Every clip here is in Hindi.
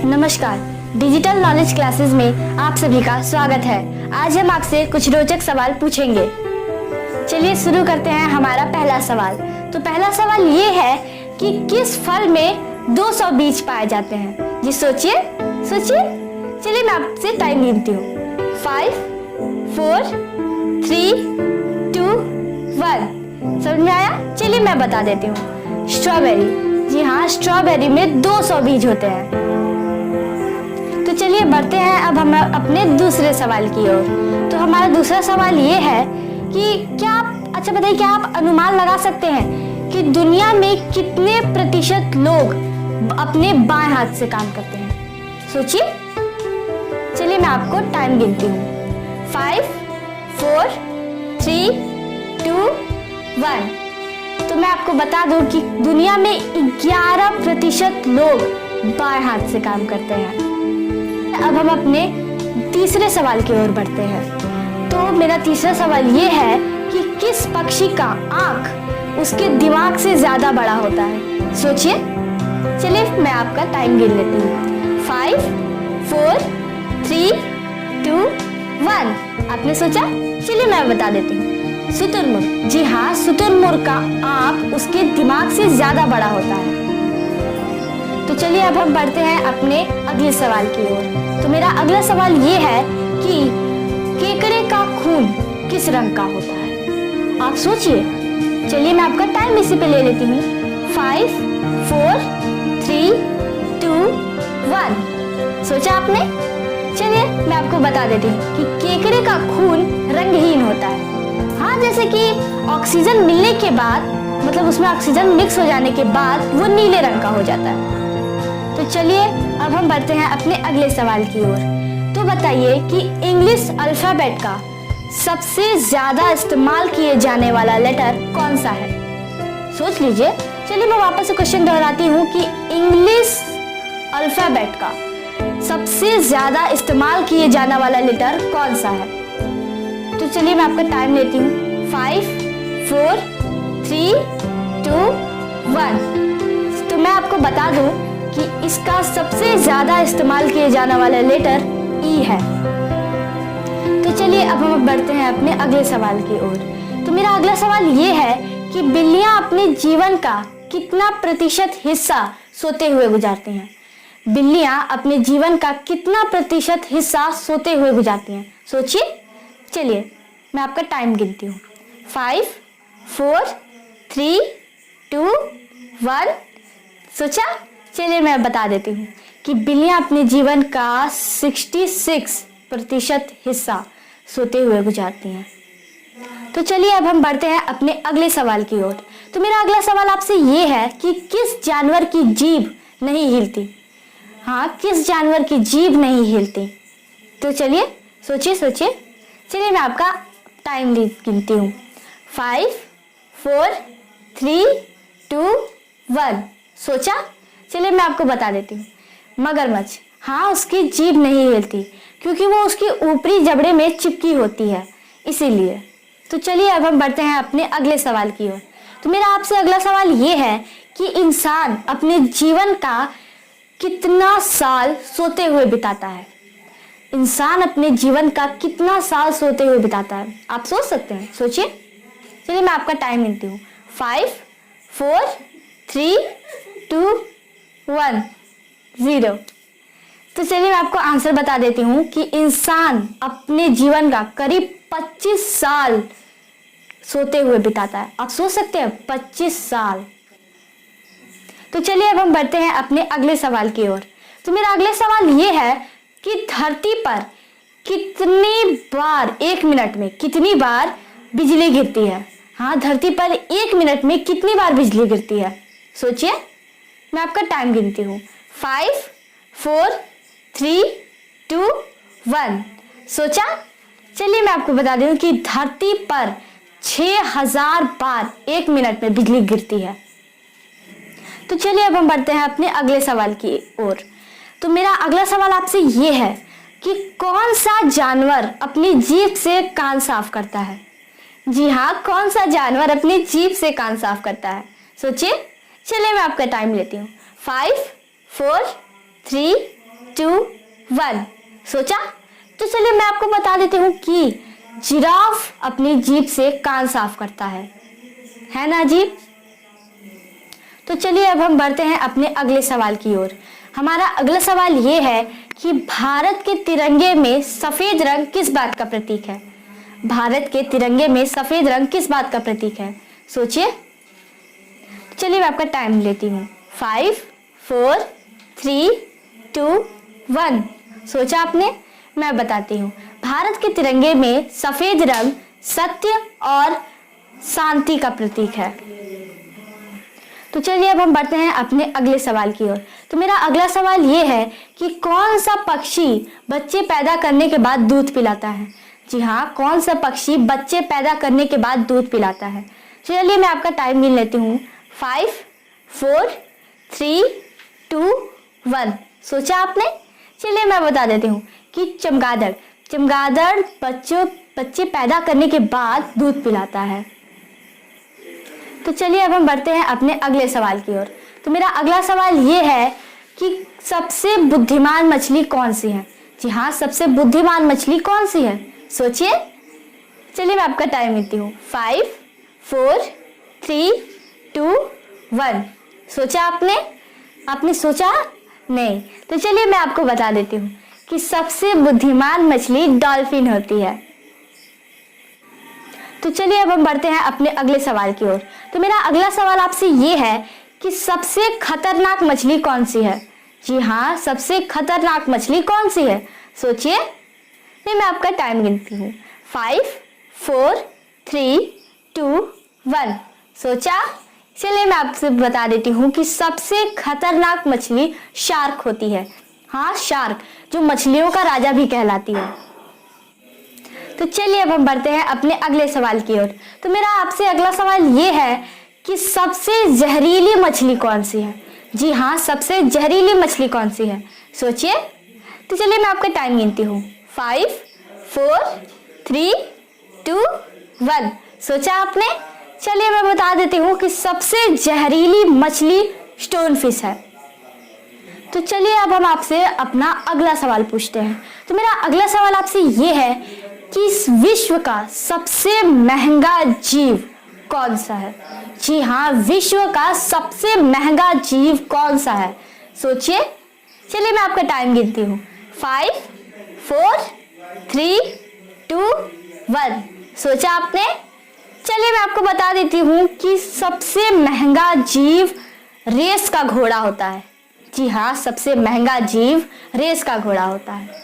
नमस्कार, डिजिटल नॉलेज क्लासेस में आप सभी का स्वागत है। आज हम आपसे कुछ रोचक सवाल पूछेंगे। चलिए शुरू करते हैं हमारा पहला सवाल। तो पहला सवाल ये है कि किस फल में 200 बीज पाए जाते हैं? जी सोचिए सोचिए। चलिए मैं आपसे टाइम गिनती हूँ। 5, 4, 3, 2, 1। समझ में आया? चलिए मैं बता देती हूँ। स्ट्रॉबेरी। जी हाँ, स्ट्रॉबेरी में 200 बीज होते हैं। तो चलिए बढ़ते हैं अब हम अपने दूसरे सवाल की ओर। तो हमारा दूसरा सवाल ये है कि क्या आप बताइए, क्या आप अनुमान लगा सकते हैं कि दुनिया में कितने प्रतिशत लोग अपने बाएं हाथ से काम करते हैं? सोचिए। चलिए मैं आपको टाइम गिनती हूँ। 5, 4, 3, 2, 1। तो मैं आपको बता दूं कि दुनिया में 11% लोग बाएं हाथ से काम करते हैं। अब हम अपने तीसरे सवाल की ओर बढ़ते हैं। तो मेरा तीसरा सवाल ये है कि किस पक्षी का आंख उसके दिमाग से ज्यादा बड़ा होता है? सोचिए। चलिए मैं आपका टाइम गिन लेती हूँ। 5, 4, 3, 2, 1। आपने सोचा? चलिए मैं बता देती हूँ। शुतुरमुर्ग। जी हाँ, शुतुरमुर्ग का आंख उसके दिमाग से ज्यादा बड़ा होता है। तो चलिए अब हम बढ़ते हैं अपने अगले सवाल की ओर। तो मेरा अगला सवाल ये है कि केकड़े का खून किस रंग का होता है? आप सोचिए। चलिए मैं आपका टाइम इसी पे ले लेती हूँ। 5, 4, 3, 2, 1। सोचा आपने? चलिए मैं आपको बता देती हूँ कि केकड़े का खून रंगहीन होता है। हाँ, जैसे कि ऑक्सीजन मिलने के बाद, मतलब उसमें ऑक्सीजन मिक्स हो जाने के बाद वो नीले रंग का हो जाता है। तो चलिए अब हम बढ़ते हैं अपने अगले सवाल की ओर। तो बताइए कि इंग्लिश अल्फाबेट का सबसे ज्यादा इस्तेमाल किए जाने वाला लेटर कौन सा है? सोच लीजिए। चलिए मैं वापस से क्वेश्चन दोहराती हूँ कि इंग्लिश अल्फाबेट का सबसे ज्यादा इस्तेमाल किए जाने वाला लेटर कौन सा है? तो चलिए मैं आपका टाइम लेती हूँ। 5, 4, 3, 2, 1। तो मैं आपको बता दूं कि इसका सबसे ज्यादा इस्तेमाल किए जाने वाला लेटर ई है। तो चलिए अब हम बढ़ते हैं अपने अगले सवाल की ओर। तो मेरा अगला सवाल ये है कि बिल्लियां अपने जीवन का कितना प्रतिशत हिस्सा सोते हुए गुजारती हैं? बिल्लियां अपने जीवन का कितना प्रतिशत हिस्सा सोते हुए गुजारती हैं? सोचिए। चलिए मैं आपका टाइम गिनती हूँ। 5, 4, 3, 2, 1। सोचा? चलिए मैं बता देती हूँ कि बिल्लियां अपने जीवन का 66% हिस्सा सोते हुए गुजारती हैं। तो चलिए अब हम बढ़ते हैं अपने अगले सवाल की ओर। तो मेरा अगला सवाल आपसे ये है कि किस जानवर की जीभ नहीं हिलती? हाँ, किस जानवर की जीभ नहीं हिलती? तो चलिए सोचिए सोचिए। चलिए मैं आपका टाइम गिनती हूँ। 5, 4, 3, 2, 1। सोचा? चलिए मैं आपको बता देती हूँ। मगरमच्छ। हाँ, उसकी जीभ नहीं हिलती क्योंकि वो उसकी ऊपरी जबड़े में चिपकी होती है, इसीलिए। तो चलिए अब हम बढ़ते हैं अपने अगले सवाल की ओर। तो मेरा आपसे अगला सवाल ये है कि इंसान अपने जीवन का कितना साल सोते हुए बिताता है? इंसान अपने जीवन का कितना साल सोते हुए बिताता है? आप सोच सकते हैं। सोचिए। चलिए मैं आपका टाइम गिनती हूँ। 5, 4, 3, 2, 1, 0। तो चलिए मैं आपको आंसर बता देती हूँ कि इंसान अपने जीवन का करीब 25 साल सोते हुए बिताता है। आप सोच सकते हैं, 25 साल। तो चलिए अब हम बढ़ते हैं अपने अगले सवाल की ओर। तो मेरा अगला सवाल ये है कि धरती पर कितनी बार 1 मिनट में कितनी बार बिजली गिरती है? हाँ, धरती पर 1 मिनट में कितनी बार बिजली गिरती है? सोचिए। मैं आपका टाइम गिनती हूँ। 5, 4, 3, 2, 1। सोचा? चलिए मैं आपको बता दूं कि धरती पर 6000 बार 1 मिनट में बिजली गिरती है। तो चलिए अब हम बढ़ते हैं अपने अगले सवाल की ओर। तो मेरा अगला सवाल आपसे ये है कि कौन सा जानवर अपनी जीभ से कान साफ करता है? जी हाँ, कौन सा जानवर अपनी जीभ से कान साफ करता है? सोचिए। चलिए मैं आपका टाइम लेती हूँ। 5, 4, 3, 2 1 सोचा? तो चलिए मैं आपको बता देती हूँ कि जिराफ अपनी जीभ से कान साफ करता है ना अजीब? तो चलिए अब हम बढ़ते हैं अपने अगले सवाल की ओर। हमारा अगला सवाल ये है कि भारत के तिरंगे में सफेद रंग किस बात का प्रतीक है? भारत के तिरंगे में सफेद रंग किस बात का प्रतीक है? सोचिए। चलिए मैं आपका टाइम लेती हूँ। 5 4 3 2 1 सोचा आपने? मैं बताती हूँ। भारत के तिरंगे में सफेद रंग सत्य और शांति का प्रतीक है। तो चलिए अब हम बढ़ते हैं अपने अगले सवाल की ओर। तो मेरा अगला सवाल ये है कि कौन सा पक्षी बच्चे पैदा करने के बाद दूध पिलाता है? जी हाँ, कौन सा पक्षी बच्चे पैदा करने के बाद दूध पिलाता है? चलिए मैं आपका टाइम गिन लेती हूँ। 5 4 3 2 1 सोचा आपने? चलिए मैं बता देती हूँ कि चमगादड़ बच्चे पैदा करने के बाद दूध पिलाता है। तो चलिए अब हम बढ़ते हैं अपने अगले सवाल की ओर। तो मेरा अगला सवाल ये है कि सबसे बुद्धिमान मछली कौन सी है? जी हाँ, सबसे बुद्धिमान मछली कौन सी है? सोचिए। चलिए मैं आपका टाइम देती हूँ। 5 4 3 2 1 सोचा आपने सोचा नहीं? तो चलिए मैं आपको बता देती हूँ कि सबसे बुद्धिमान मछली डॉल्फिन होती है। तो चलिए अब हम बढ़ते हैं अपने अगले सवाल की ओर। तो मेरा अगला सवाल आपसे ये है कि सबसे खतरनाक मछली कौन सी है? जी हाँ, सबसे खतरनाक मछली कौन सी है? सोचिए। नहीं, मैं आपका टाइम गिनती हूँ। 5 4 3 2 1 सोचा? चलिए मैं आपसे बता देती हूँ कि सबसे खतरनाक मछली शार्क होती है। हाँ, शार्क, जो मछलियों का राजा भी कहलाती है। तो चलिए अब हम बढ़ते हैं अपने अगले सवाल की ओर। तो मेरा आपसे अगला सवाल ये है कि सबसे जहरीली मछली कौन सी है? जी हाँ, सबसे जहरीली मछली कौन सी है? सोचिए। तो चलिए मैं आपका टाइम गिनती हूँ। 5 4 3 2 1 सोचा आपने? चलिए मैं बता देती हूँ कि सबसे जहरीली मछली स्टोन फिश है। तो चलिए अब हम आपसे अपना अगला सवाल पूछते हैं। तो मेरा अगला सवाल आपसे ये है कि इस विश्व का सबसे महंगा जीव कौन सा है? जी हाँ, विश्व का सबसे महंगा जीव कौन सा है? सोचिए। चलिए मैं आपका टाइम गिनती हूँ। 5 4 3 2 1 सोचा आपने? चलिए मैं आपको बता देती हूँ कि सबसे महंगा जीव रेस का घोड़ा होता है। जी हाँ, सबसे महंगा जीव रेस का घोड़ा होता है।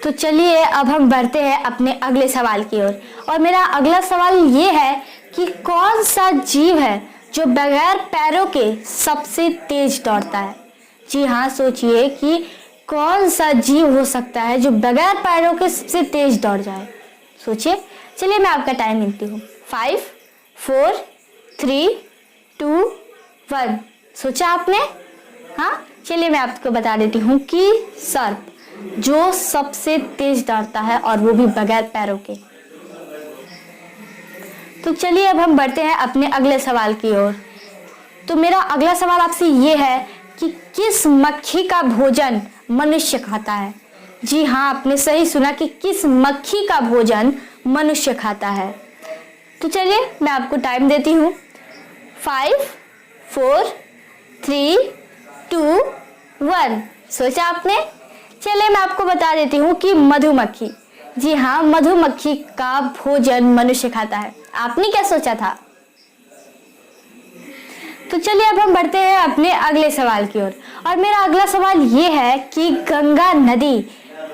तो चलिए अब हम बढ़ते हैं अपने अगले सवाल की ओर। और मेरा अगला सवाल ये है कि कौन सा जीव है जो बगैर पैरों के सबसे तेज दौड़ता है? जी हाँ, सोचिए कि कौन सा जीव हो सकता है जो बगैर पैरों के सबसे तेज दौड़ जाए? सोचिए। चलिए मैं आपका टाइम गिनती हूँ। 5 4 3 2 1 सोचा आपने? हाँ, चलिए मैं आपको बता देती हूँ कि सर्प, जो सबसे तेज दौड़ता है और वो भी बगैर पैरों के। तो चलिए अब हम बढ़ते हैं अपने अगले सवाल की ओर। तो मेरा अगला सवाल आपसे ये है कि किस मक्खी का भोजन मनुष्य खाता है? जी हाँ, आपने सही सुना कि किस मक्खी का भोजन मनुष्य खाता है। तो चलिए मैं आपको टाइम देती हूँ। 5 4 3 2 1 सोचा आपने? चलिए मैं आपको बता देती हूँ कि मधुमक्खी। जी हाँ, मधुमक्खी का भोजन मनुष्य खाता है। आपने क्या सोचा था? तो चलिए अब हम बढ़ते हैं अपने अगले सवाल की ओर। और मेरा अगला सवाल ये है कि गंगा नदी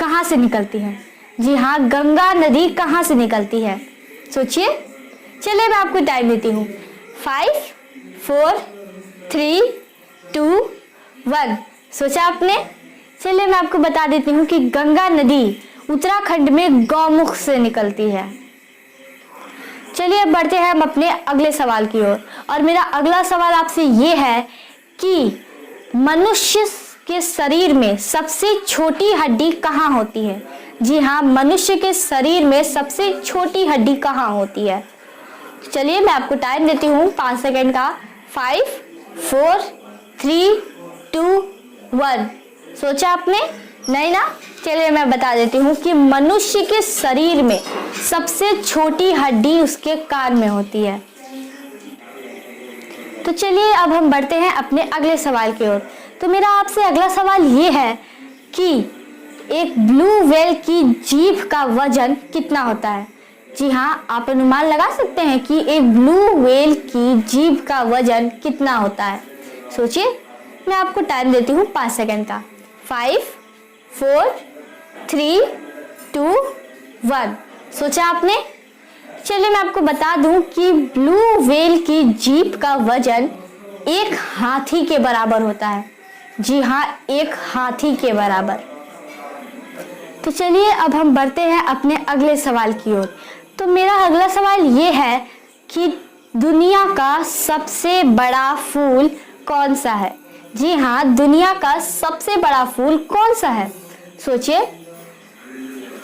कहाँ से निकलती है? जी हाँ, गंगा नदी कहाँ से निकलती है? सोचिए। चलिए मैं आपको टाइम देती हूँ। 5 4 3 2 1 सोचा आपने? चलिए मैं आपको बता देती हूँ कि गंगा नदी उत्तराखंड में गौमुख से निकलती है। चलिए अब बढ़ते हैं हम अपने अगले सवाल की ओर। और मेरा अगला सवाल आपसे ये है कि मनुष्य के शरीर में सबसे छोटी हड्डी कहाँ होती है? जी हाँ, मनुष्य के शरीर में सबसे छोटी हड्डी कहाँ होती है? चलिए मैं आपको टाइम देती हूँ 5 सेकेंड का। 5 4 3 2 1 सोचा आपने? नहीं ना? चलिए मैं बता देती हूँ कि मनुष्य के शरीर में सबसे छोटी हड्डी उसके कान में होती है। तो चलिए अब हम बढ़ते हैं अपने अगले सवाल की ओर। तो मेरा आपसे अगला सवाल ये है कि एक ब्लू व्हेल की जीभ का वजन कितना होता है? जी हाँ, आप अनुमान लगा सकते हैं कि एक ब्लू व्हेल की जीभ का वजन कितना होता है। सोचिए, मैं आपको टाइम देती हूँ 5 सेकंड का। 5, 4, 3, 2, 1। सोचा आपने? चलिए मैं आपको बता दूं कि ब्लू व्हेल की जीभ का वजन एक हाथी के बराबर होता है। जी हाँ, एक हाथी के बराबर। तो चलिए अब हम बढ़ते हैं अपने अगले सवाल की ओर। तो मेरा अगला सवाल ये है कि दुनिया का सबसे बड़ा फूल कौन सा है? जी हाँ, दुनिया का सबसे बड़ा फूल कौन सा है? सोचिए।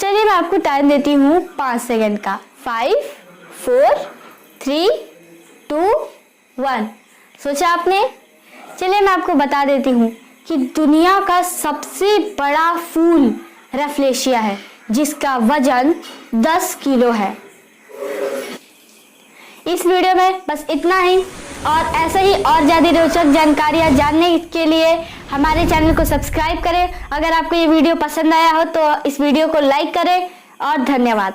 चलिए मैं आपको टाइम देती हूँ 5 सेकंड का। 5, 4, 3, 2, 1। सोचा आपने? चलिए मैं आपको बता देती हूँ कि दुनिया का सबसे बड़ा फूल रफलेशिया है, जिसका वजन 10 किलो है। इस वीडियो में बस इतना ही, और ऐसे ही और ज़्यादा रोचक जानकारियाँ जानने के लिए हमारे चैनल को सब्सक्राइब करें। अगर आपको ये वीडियो पसंद आया हो तो इस वीडियो को लाइक करें, और धन्यवाद।